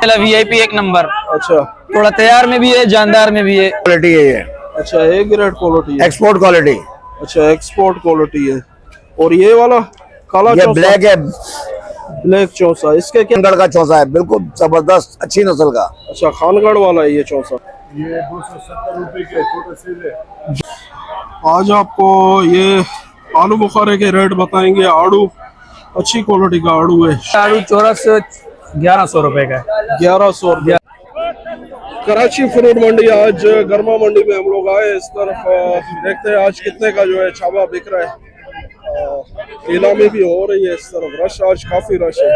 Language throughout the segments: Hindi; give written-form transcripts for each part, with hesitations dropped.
केला वीआईपी एक नंबर। अच्छा, थोड़ा तैयार में भी है, जानदार में भी है। क्वालिटी है ये, अच्छा ए ग्रेड क्वालिटी है। Export quality. अच्छा, एक्सपोर्ट क्वालिटी है। और ये वाला काला ये चौसा, ब्लैक है, ब्लैक चौसा, इसके क्या? खानगढ़ का चौसा है, बिल्कुल जबरदस्त अच्छी नस्ल का। अच्छा, खानगढ़ वाला है ये चौसा। ये 270 रुपए के छोटे सीधे। आज आपको ये आलू बुखारे के रेट बताएंगे। आड़ू अच्छी क्वालिटी का आड़ू है। आलू चौरस 1100 रुपए का है। 1100 रुपये। कराची फ्रूट मंडी, आज गर्मा मंडी में हम लोग आए इस तरफ। देखते हैं आज कितने का जो है छाबा बिक रहा है। नीलामी भी हो रही है इस तरफ। रश आज काफी रश है।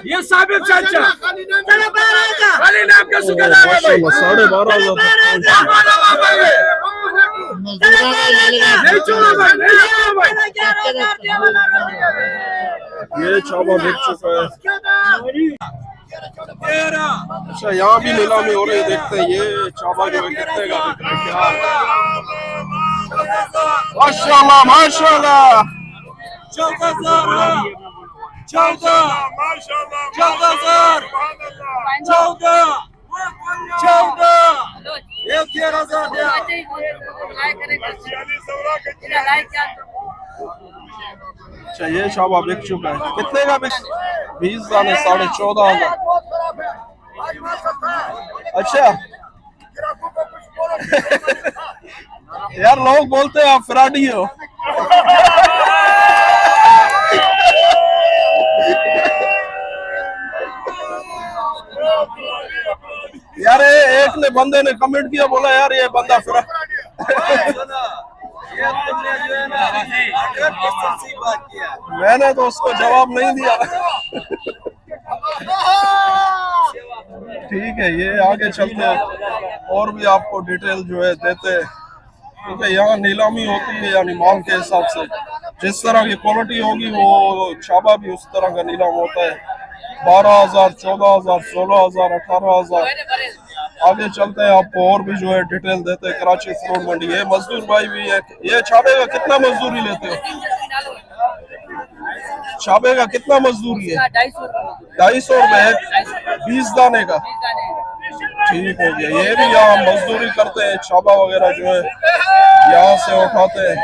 ये साबित चाचा ये छाबा बिक चुका है। अच्छा, यहाँ भी नीलामी हो रही है। देखते हैं ये छाबा जो है कितने का बिक रहा है। माशाल्लाह माशाल्लाह। 14 अच्छा, ये छाबा बिक चुका है। कितने का बिक? 20 दाने 14,500। अच्छा यार, लोग बोलते हैं आप फ्रॉडी हो। यार एक ने बंदे ने कमेंट किया, बोला यार ये बंदा मैंने तो उसको जवाब नहीं दिया। ठीक है, ये आगे चलते हैं और भी आपको डिटेल जो है देते हैं, क्योंकि यहाँ नीलामी होती है यानी माल के हिसाब से। जिस तरह की क्वालिटी होगी वो छाबा भी उस तरह का नीलाम होता है। 12,000, 14,000, 16,000, 18,000। आगे चलते हैं, आपको और भी जो है डिटेल देते हैं। कराची फ्रूट मंडी है। मजदूर भाई भी है। ये छाबे का कितना मजदूरी लेते हो? छाबे का कितना मजदूरी है? 250 रुपए 20 दाने का। ठीक हो गया। ये भी यहाँ मजदूरी करते हैं, छाबा वगैरह जो है यहाँ से उठाते हैं।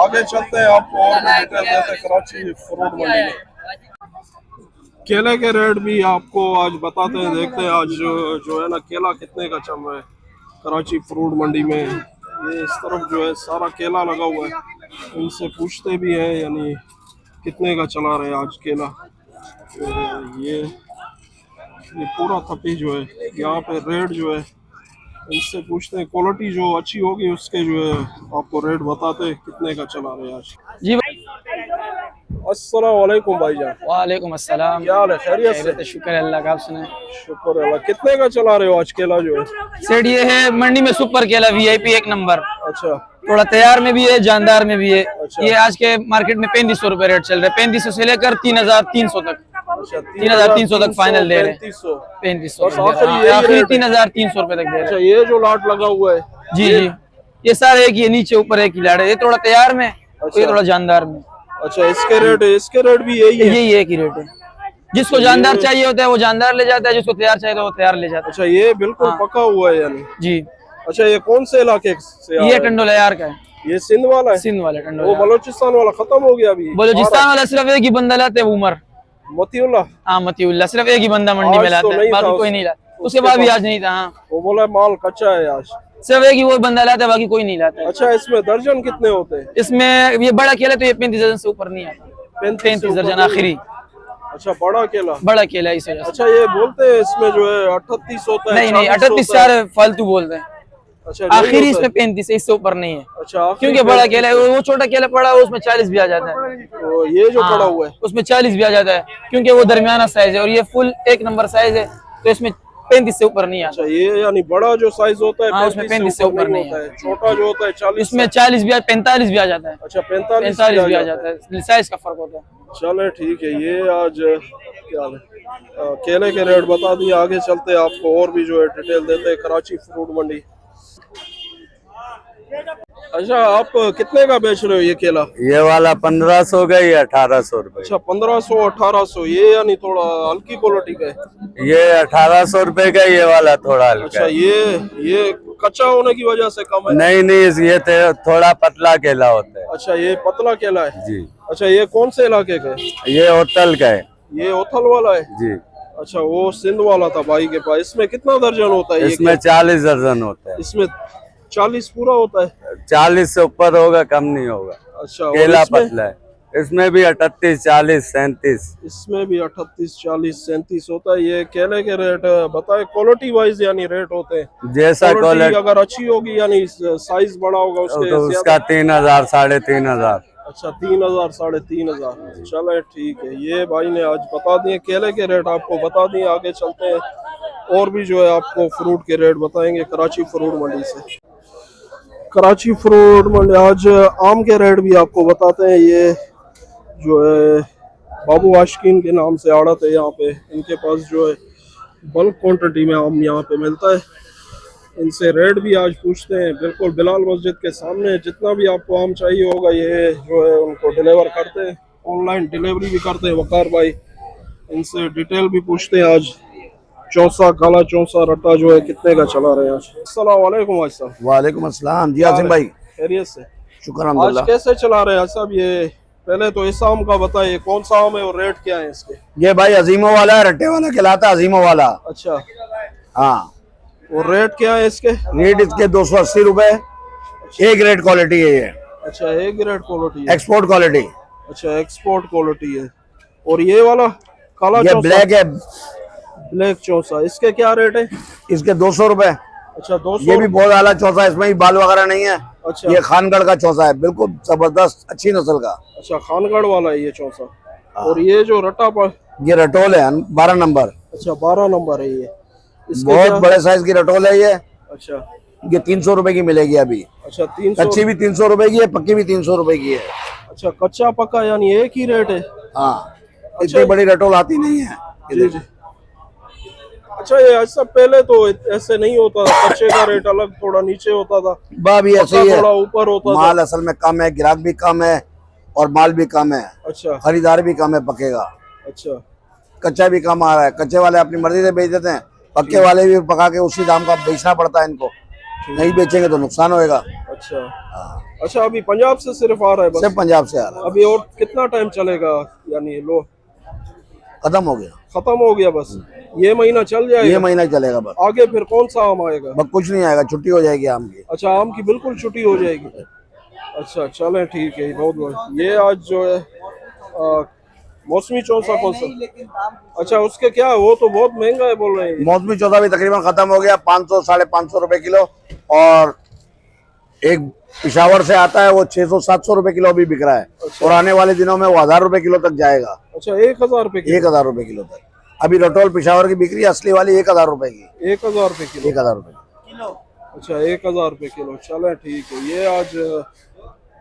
आगे चलते हैं, आपको और भी डिटेल देते हैं कराची फ्रूट मंडी में। केले के रेट भी आपको आज बताते हैं। देखते हैं आज जो है ना केला कितने का चल रहा है कराची फ्रूट मंडी में। ये इस तरफ जो है सारा केला लगा हुआ है, उनसे पूछते भी हैं यानी कितने का चला रहे हैं आज केला। तो ये पूरा थपी जो है यहाँ पे रेट जो है इनसे पूछते हैं। क्वालिटी जो अच्छी होगी उसके जो है आपको रेट बताते हैं कितने का चला रहे हैं आज। जी भाई। अस्सलाम वालेकुम भाईजान। वालेकुम अस्सलाम। क्या हाल है? खैरियत से? शुक्र है अल्लाह का, आप सुनाए? शुक्र अल्लाह। कितने का चला रहे हो आज केला जो है? सेठ ये है मंडी में सुपर केला वीआईपी एक नंबर। अच्छा, थोड़ा तैयार में भी है, जानदार में भी है। अच्छा। ये आज के मार्केट में 3500 रुपए रेट चल रहा है। 3500 से लेकर 3300 तक। अच्छा, 3300 तक फाइनल दे रहे हैं। 3500 आखिरी 3300 रुपए तक दे रहे हैं। अच्छा, ये जो लाट लगा हुआ है? जी जी, ये सारे एक ही नीचे ऊपर एक ही लाट है। ये थोड़ा तैयार में, ये थोड़ा जानदार में। अच्छा, इसके रेट भी यही है? यही एक ही रेट है। जिसको जानदार चाहिए होता है वो जानदार ले जाता है, जिसको तैयार चाहिए तो वो तैयार ले जाता है। अच्छा, ये बिल्कुल पका हुआ है यानी? जी। अच्छा, ये कौन से इलाके से? ये टंडोलयार का है। ये सिंध वाला है, सिंध वाला वो टंडोला। बलोचिस्तान वाला खत्म हो गया अभी। बलोचिस्तान वाला सिर्फ एक ही बंदा लाते हैं, उमर। मोतीउल्लाह। हाँ मतीउल्लाह, सिर्फ एक ही बंदा मंडी में आज तो लाता है, नहीं था बाकी कोई नहीं लाता। उसके बाद भी आज नहीं था। हाँ वो बोला माल कच्चा है आज। सिर्फ एक ही वो बंदा लाता है, बाकी कोई नहीं लाता है। अच्छा, इसमें दर्जन कितने होते हैं? इसमें ये बड़ा केला तो ये 35 दर्जन से ऊपर नहीं आता। 35 दर्जन आखिरी अच्छा, बड़ा केला। बड़ा केला इस वजह से। अच्छा, ये बोलते हैं इसमें जो है 38 होता है। नहीं नहीं, 40 38 होता है। सारे फालतू बोलते हैं। अच्छा, नहीं आखिरी होता इसमें है। 35 है, इससे ऊपर नहीं है। अच्छा, आखिरी क्योंकि बड़ा केला है, वो छोटा केला पड़ा है उसमें 40 भी आ जाता है। तो ये जो पड़ा हुआ है उसमें 40 भी आ जाता है, क्योंकि वो दरमियाना साइज है और ये फुल 1 नंबर साइज है, तो इसमें 35 से ऊपर नहीं आता। अच्छा, ये यानी बड़ा जो साइज होता है हाँ, उसमें 35 से ऊपर नहीं होता है। छोटा जो होता है 40। इसमें 40 भी 45 भी आ जाता है। अच्छा, 45 भी आ जाता है, साइज का फर्क होता है। चले ठीक है। ये आज क्या है, केले के रेट बता दिए। आगे चलते हैं, आपको और भी जो है डिटेल देते हैं। कराची फ्रूट मंडी। अच्छा, आप कितने का बेच रहे हो ये केला? ये वाला 1500 का, ये 1800 रुपए। अच्छा, 1500 1800, ये यानी थोड़ा हल्की क्वालिटी का है। ये 1800 रुपए का, ये वाला थोड़ा हल्का अच्छा, है। ये कच्चा होने की वजह से कम है? नहीं नहीं, ये थोड़ा पतला केला होता है। अच्छा, ये पतला केला है जी। अच्छा, ये कौन से इलाके का है? ये होटल का है। ये ओथल वाला है जी। अच्छा, वो सिंध वाला था भाई के पास। इसमें कितना दर्जन होता है? इसमें 40 दर्जन होता है। इसमें 40 पूरा होता है? 40 से ऊपर होगा, कम नहीं होगा। अच्छा, और केला इसमें? पतला है। इसमें भी 38, 40, 37। इसमें भी 38, 40, 37 होता है। ये केले के रेट बताए क्वालिटी वाइज यानी रेट होते हैं। जैसा क्वालिटी अगर अच्छी होगी यानी साइज बड़ा होगा उसके तो उसका 3000, 3500। अच्छा, 3000, 3500। चले ठीक है। ये भाई ने आज बता दिए केले के रेट, आपको बता दिए। आगे चलते हैं, और भी जो है आपको फ्रूट के रेट बताएंगे कराची फ्रूट मंडी से। कराची फ्रूट मंडी आज आम के रेट भी आपको बताते हैं। ये जो है बाबू आशिकीन के नाम से आड़त है यहाँ पे। इनके पास जो है बल्क क्वांटिटी में आम यहाँ पे मिलता है। इनसे रेट भी आज पूछते हैं। बिल्कुल बिलाल मस्जिद के सामने। जितना भी आपको आम चाहिए होगा ये जो है उनको डिलीवर करते हैं, ऑनलाइन डिलीवरी भी करते हैं वकार भाई। इनसे डिटेल भी पूछते हैं। आज चौसा, काला चौसा, रट्टा जो है कितने का चला रहे हैं आज? अस्सलाम वालेकुम भाई साहब। वालेकुम अस्सलाम जी आसिम भाई, खैरियत से? शुक्र आज अल्हम्दुलिल्लाह। कैसे चला रहे हैं साहब? ये पहले तो इस आम का बताइए, कौन सा आम है और रेट क्या है इसके? ये भाई अजीमो वाला है, रट्टे वाला कहलाता है, अजीमो वाला। अच्छा, हाँ, और रेट क्या है इसके? रेट इसके 280 रुपए। ए ग्रेड क्वालिटी है ये, अच्छा, ए ग्रेड क्वालिटी है। Export quality. अच्छा, एक्सपोर्ट क्वालिटी है। और ये वाला काला ये चौसा? ब्लैक है, ब्लैक चौसा, इसके क्या रेट है? इसके 200 रुपए। अच्छा, 200। ये भी बहुत आला चौसा है, इसमें भी बाल वगैरह नहीं है। अच्छा, ये खानगढ़ का चौसा है, बिल्कुल जबरदस्त अच्छी नस्ल का। अच्छा, खानगढ़ वाला है ये चौसा। और ये जो रट्टा पर? ये रटोल है 12 नंबर। अच्छा, 12 नंबर है ये। इसके बहुत क्या? बड़े साइज की रटोल है ये। अच्छा ये 300 रुपए की मिलेगी अभी। अच्छा, 300। कच्ची भी 300 रुपए की है, पक्की भी 300 रुपए की है। अच्छा, कच्चा पक्का यानी एक ही रेट है? हाँ, इतनी बड़ी रटोल आती नहीं है। जी जी। अच्छा, ये ऐसा पहले तो ऐसे नहीं होता था, कच्चे का रेट अलग थोड़ा नीचे होता था, भी ऐसे पक्का ही है, थोड़ा ऊपर होता था। माल असल में कम है, ग्राहक भी कम है और माल भी कम है, अच्छा खरीदार भी कम है पक्के का। अच्छा कच्चा भी कम आ रहा है। कच्चे वाले अपनी मर्जी से बेच देते हैं, पक्के वाले भी पका के उसी दाम का बेचना पड़ता है इनको। नहीं बेचेंगे तो नुकसान होएगा। अच्छा अच्छा, अभी पंजाब से सिर्फ आ रहा है बस? सिर्फ पंजाब से आ रहा है। अभी और कितना टाइम चलेगा? यानी लो खत्म हो गया, खत्म हो गया बस? ये महीना चल जाएगा? ये महीना चलेगा बस। आगे फिर कौन सा आम आएगा? बस कुछ नहीं आएगा, छुट्टी हो जाएगी आम की। अच्छा, आम की बिल्कुल छुट्टी हो जाएगी। अच्छा चलें ठीक है, बहुत बहुत। ये आज जो है मौसमी चौसा कौन सा? अच्छा, उसके क्या, वो तो बहुत महंगा है बोल रहे हैं। मौसमी चौसा भी तकरीबन खत्म हो गया, 500 550 रुपए किलो। और एक पिशावर से आता है वो 600-700 रुपए किलो भी बिक रहा है। और आने वाले दिनों में वो 1000 रुपए किलो तक जाएगा। अच्छा, 1000 रुपए किलो? 1000 रुपए किलो तक। अभी रटोल पिशावर की बिक्री असली वाली 1000 रुपए की। 1000 रुपए किलो? 1000 रुपए किलो। अच्छा, 1000 रुपए किलो। चले ठीक है। ये आज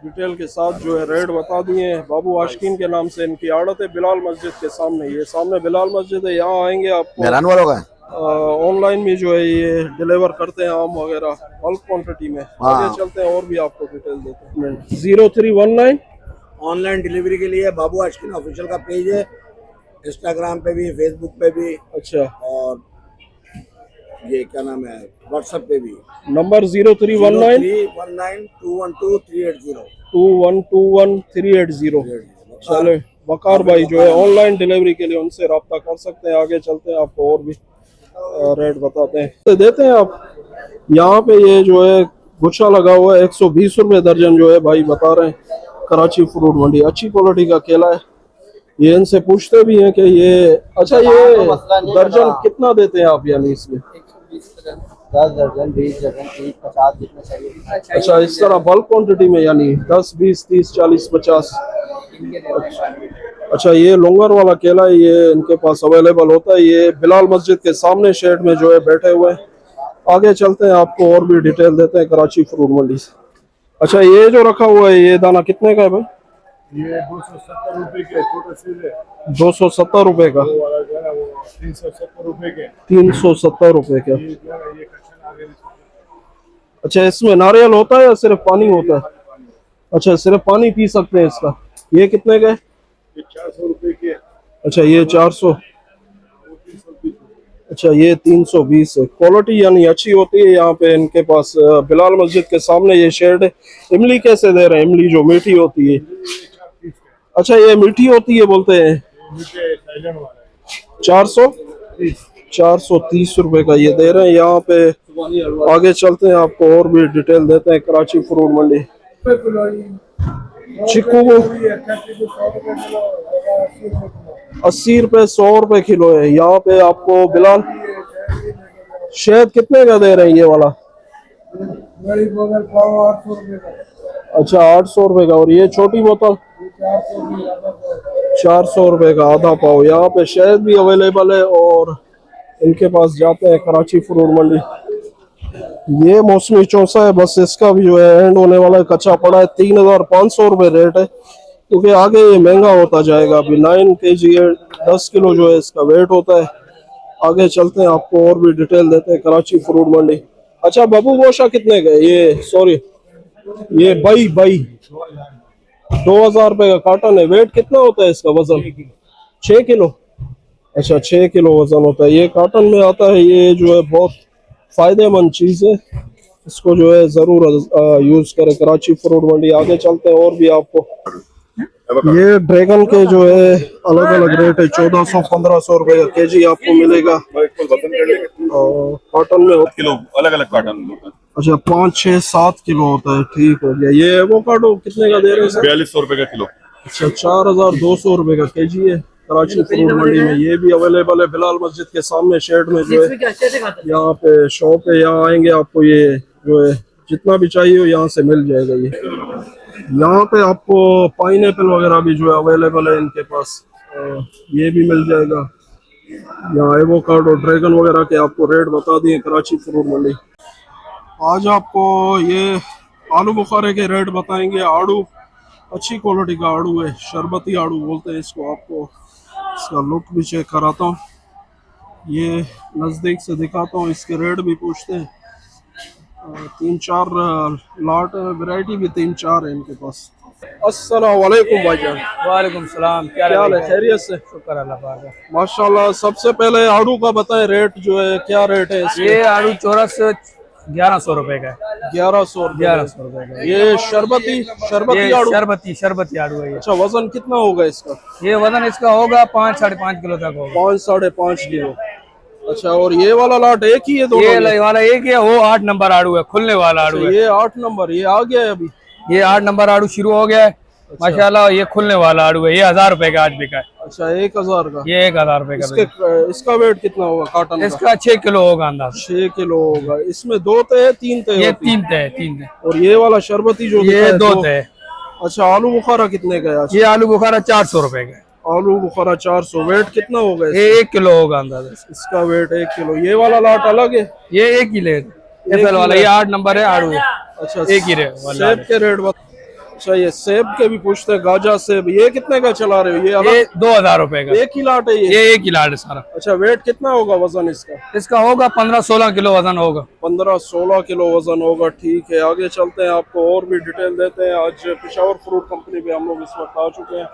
डिटेल के साथ जो है रेट बता दिए। बाबू आशिकीन के नाम से इनकी आड़त है, बिलाल मस्जिद के सामने। ये सामने बिलाल मस्जिद है, यहाँ आएंगे आपको मेहरान वालों का ऑनलाइन में जो है ये डिलीवर करते हैं आम वगैरह बल्क क्वांटिटी में। आगे चलते हैं और भी आपको डिटेल देते हैं। 0319 ऑनलाइन डिलीवरी के लिए बाबू आशिकीन ऑफिशियल का पेज है, इंस्टाग्राम पे भी, फेसबुक पे भी। अच्छा, और ये क्या नाम है, व्हाट्सएप पे भी नंबर 0319 319212380। 2121 380। चले वकार भाई जो है ऑनलाइन डिलीवरी के लिए उनसे रब्ता कर सकते हैं। आगे चलते हैं, आपको और भी रेट बताते हैं, तो देते हैं आप। यहाँ पे ये जो है गुच्छा लगा हुआ है 120 रुपए दर्जन जो है भाई बता रहे हैं। कराची फ्रूट मंडी, अच्छी क्वालिटी का केला है। ये इनसे पूछते भी हैं कि ये अच्छा ये दर्जन कितना देते हैं आप, यानी इसमें 10 दर्जन 20 दर्जन 30 50 जितने चाहिए। अच्छा इस तरह बल्क क्वांटिटी में, यानी 10 20 30 40 50। अच्छा ये लोंगर वाला केला है, ये इनके पास अवेलेबल होता है। ये बिलाल मस्जिद के सामने शेड में जो है बैठे हुए हैं। आगे चलते हैं, आपको और भी डिटेल देते हैं कराची फ्रूट मंडी से। अच्छा ये जो रखा हुआ है ये दाना कितने का है भाई? ये 270 रुपए के छोटे सीधे, 270 रुपए का। वो वाला जो है ना वो 370 रुपए के। 370 रुपए का। ये जो है ये कच्चा नारियल। अच्छा इसमें नारियल होता है या सिर्फ पानी होता है? अच्छा सिर्फ पानी पी सकते हैं इसका। ये कितने का है? ये 400 रुपए के। अच्छा ये 400। अच्छा ये 320 है। क्वालिटी यानी अच्छी होती है यहाँ पे इनके पास। बिलाल मस्जिद के सामने ये शेड है। इमली कैसे दे रहे हैं? इमली जो मीठी होती है। अच्छा ये मीठी होती है बोलते हैं। 430 रुपए का ये दे रहे हैं यहाँ पे। आगे चलते हैं, आपको और भी डिटेल देते हैं कराची फ्रूट मंडी। चिक्कू 80 रुपए 100 रुपए किलो है यहाँ पे आपको। बिलाल शहद कितने का दे रहे हैं ये वाला? अच्छा 800 रुपए का। और ये छोटी बोतल 400 रुपए का आधा पाव। यहाँ पे शहद भी अवेलेबल है और इनके पास जाते हैं कराची फ्रूट मंडी। ये मौसमी चौसा है, बस इसका भी जो है एंड होने वाला है, कच्चा पड़ा है। 3500 रुपए रेट है, क्योंकि आगे ये महंगा होता जाएगा। अभी 9 kg है, 10 किलो जो है इसका वेट होता है। आगे चलते हैं, आपको और भी डिटेल देते हैं कराची फ्रूट मंडी। अच्छा बबू गोशा कितने का? ये सॉरी ये बई 2000 रुपए का कार्टन है। वेट कितना होता है इसका वजन? 6 किलो। अच्छा 6 किलो वजन होता है। ये कार्टन में आता है। ये जो है बहुत फायदेमंद चीज है, इसको जो है जरूर यूज करें कराची फ्रूट मंडी। आगे चलते हैं, और भी आपको ये ड्रैगन के जो है अलग अलग रेट है। 1400-1500 रुपए का केजी आपको मिलेगा। और कॉटन में किलो अलग अलग कार्टन। अच्छा 5 6 7 किलो होता है। ठीक हो गया। ये एवोकाडो कितने का दे रहे हैं सर? 4200 रुपए का किलो। अच्छा 4200 रुपए का केजी है कराची फ्रूट मंडी में। ये भी अवेलेबल है बिलाल मस्जिद के सामने शेड में जो है यहाँ पे शॉप है। यहाँ आएंगे आपको ये जो है जितना भी चाहिए हो यहाँ से मिल जाएगा। ये यहाँ पे आपको पाइनएप्पल वगैरह भी जो है अवेलेबल है इनके पास, ये भी मिल जाएगा। यहाँ एवोकाडो ड्रैगन वगैरह के आपको रेट बता दिए कराची फ्रूट मंडी। आज आपको ये आलू बुखारे के रेट बताएंगे। आड़ू अच्छी क्वालिटी का आड़ू है, शरबती आड़ू बोलते हैं इसको। आपको इसका लुक भी चेक कराता हूँ, ये नज़दीक से दिखाता हूँ, इसके रेट भी पूछते हैं। 3-4 लाट वैरायटी भी 3-4 है इनके पास। अस्सलाम वालेकुम भाईजान। वालेकुम सलाम। क्या क्या हाल है? खैरियत से? शुक्र अल्लाह पाक का। माशाल्लाह। सबसे पहले आड़ू का बताएं रेट जो है, क्या रेट है इसके? ये आड़ू चौरस 1100 रुपए का है। 1100 रुपए का। ये शरबती आड़ू? शरबती आड़ू है ये। अच्छा वजन कितना होगा इसका? ये वजन इसका होगा 5-5.5 किलो तक होगा। 5-5.5 किलो। अच्छा और ये वाला लाट एक ही है? ये वाला एक ही है, वो 8 नंबर आड़ू है, खुलने वाला आड़ू है। ये 8 नंबर ये आ गया है अभी? ये 8 नंबर आड़ू शुरू हो गया है माशाल्लाह। ये खुलने वाला आड़ू है। ये 1000 रुपए का आज बिका है। अच्छा 1000 का? ये 1000 रुपए का। इसका वेट कितना होगा कार्टन? इसका 6 किलो होगा अंदाज। 6 किलो होगा। इसमें 2 तय 3 तय? ये 3 तय। और ये वाला शरबती जो ये 2 तय। अच्छा आलू बुखारा कितने का है? ये आलू बुखारा 400 रुपए का। आलू बुखारा 400। वेट कितना होगा? ये 1 किलो होगा अंदाजा। इसका वेट 1 किलो। ये वाला लाट अलग है? ये एक ही रेट एफएल वाला, ये 8 नंबर है आड़ू है। अच्छा एक ही रेट। सेब के रेट बता। अच्छा ये सेब के भी पूछते हैं, गाजा सेब ये कितने का चला रहे हो? ये 2000 रुपए का। एक ही लाट है ये एक ही लाट है सारा। अच्छा वेट कितना होगा वजन इसका? इसका होगा 15-16 किलो वजन होगा। 15-16 किलो वजन होगा। ठीक है आगे चलते हैं, आपको और भी डिटेल देते हैं। आज पेशावर फ्रूट कंपनी पे हम लोग इस वक्त आ चुके हैं।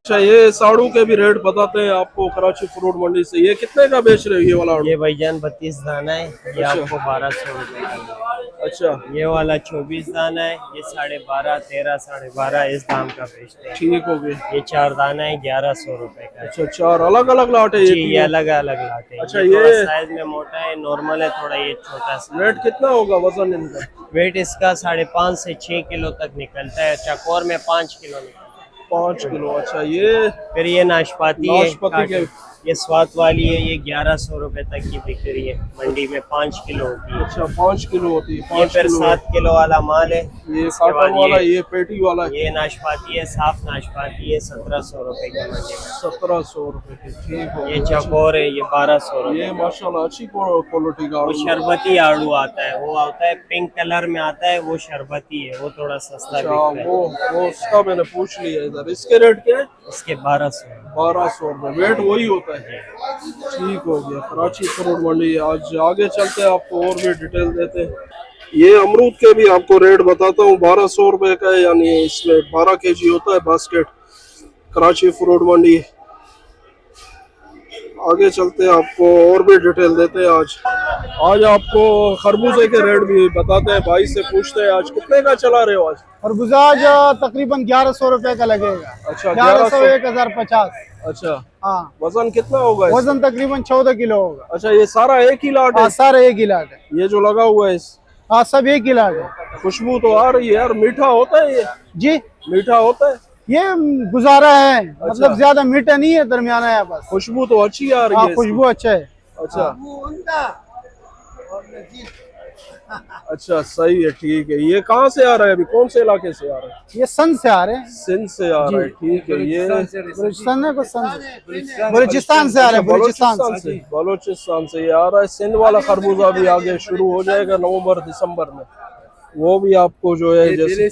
अच्छा, ये साड़ू के भी रेट बताते हैं आपको कराची फ्रूट मंडी से। ये कितने का बेच रहे हो ये वाला आड़ू? ये भाईजान 32 दाना है, ये अच्छा। आपको 1200 रुपए का है। अच्छा ये वाला 24 दाना है, ये 12.5, 13, 12.5 इस दाम का बेचते हैं। ठीक हो गया। ये 4 दाना है, 1100 रुपए का है। अच्छा, 4 अलग अलग लाट है जी, ये तीनों? अलग अलग लाते हैं। अच्छा, ये थोड़ा ये साइज में मोटा है, नॉर्मल है थोड़ा, ये छोटा सा। रेट कितना होगा वजन इनका? वेट इसका 5.5 से 6 किलो तक निकलता है। चकोर में 5 किलो निकलता है। 5 किलो। अच्छा, ये फिर ये नाशपाती नाशपाती है, के- ये स्वाद वाली है, ये 1100 रुपए तक की बिक रही है मंडी में। 5 किलो होती है। अच्छा, 5 किलो होती है। ये 5 फिर किलो 7 किलो वाला माल है। ये इसके बाद काटन वाला, ये पेटी वाला ये नाशपाती है, साफ नाशपाती है, 1700 रुपए की मंडी में। 1700 रुपए की। ठीक हो ये गया। चकोर है, ये 1200 ये रुपए। माशाल्लाह अच्छी क्वालिटी का वो आड़ू है। शरबती आड़ू आता है, वो आता है पिंक कलर में आता है, वो शरबती है, वो थोड़ा सस्ता अच्छा, बिकता है। वो उसका मैंने पूछ लिया इधर। इसके रेट क्या है? इसके 1200। 1200 रुपए। वेट वही होता है। ठीक हो गया। कराची फ्रूट मंडी। आज आगे चलते हैं, आपको और भी डिटेल देते हैं। ये अमरूद के भी आपको रेट बताता हूँ। 1200 रुपए का है, यानी इसमें 12 kg होता है बास्केट। कराची फ्रूट मंडी। आगे चलते हैं, आपको और भी डिटेल देते हैं। आज आपको खरबूजे के रेट भी बताते हैं। भाई से पूछते हैं आज कितने का चला रहे हो आज? खरबूजा आज तकरीबन 1100 रुपए का लगेगा। अच्छा, 1100, 1050। अच्छा, हाँ, वजन कितना होगा इसका? वजन तकरीबन 14 किलो होगा। अच्छा, ये सारा एक ही लाट है? हाँ, सारे एक ही लाट है। ये जो लगा हुआ है हाँ, सब एक ही लाट है। खुशबू तो आ रही है यार। मीठा होता है ये? जी, मीठा होता है? ये गुजारा है, मतलब ज्यादा मीठा नहीं है, दरमियाना है बस। खुशबू तो अच्छी आ रही हाँ, है खुशबू अच्छा है। इसकी। अच्छा अच्छा, सही है। ठीक है। ये कहाँ से आ रहा है? अभी कौन से इलाके से आ रहा है? ये सन से आ रहे हैं। सिंध से आ रहा है। ठीक है। ये बलूचिस्तान है, कुछ सन से, बलूचिस्तान से आ रहे हैं, बलूचिस्तान से। बलोचिस्तान से ये आ रहा है। सिंध वाला खरबूजा भी आगे शुरू हो जाएगा नवंबर दिसंबर में। वो भी आपको जो है जैसे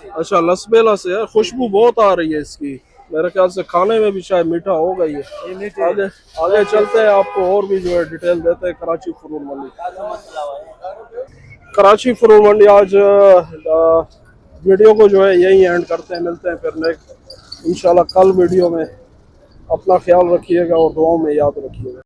अच्छा, लसबेला से है। खुशबू बहुत आ रही है इसकी। मेरे ख्याल से खाने में भी शायद मीठा होगा ये। आगे चलते हैं, आपको और भी जो है डिटेल देते हैं कराची फ्रूट मंडी। कराची फ्रूट मंडी। आज वीडियो को जो है यही एंड करते हैं। मिलते हैं फिर नेक्स्ट इंशाल्लाह कल वीडियो में। अपना ख्याल रखिएगा और दुआओं में याद रखिएगा।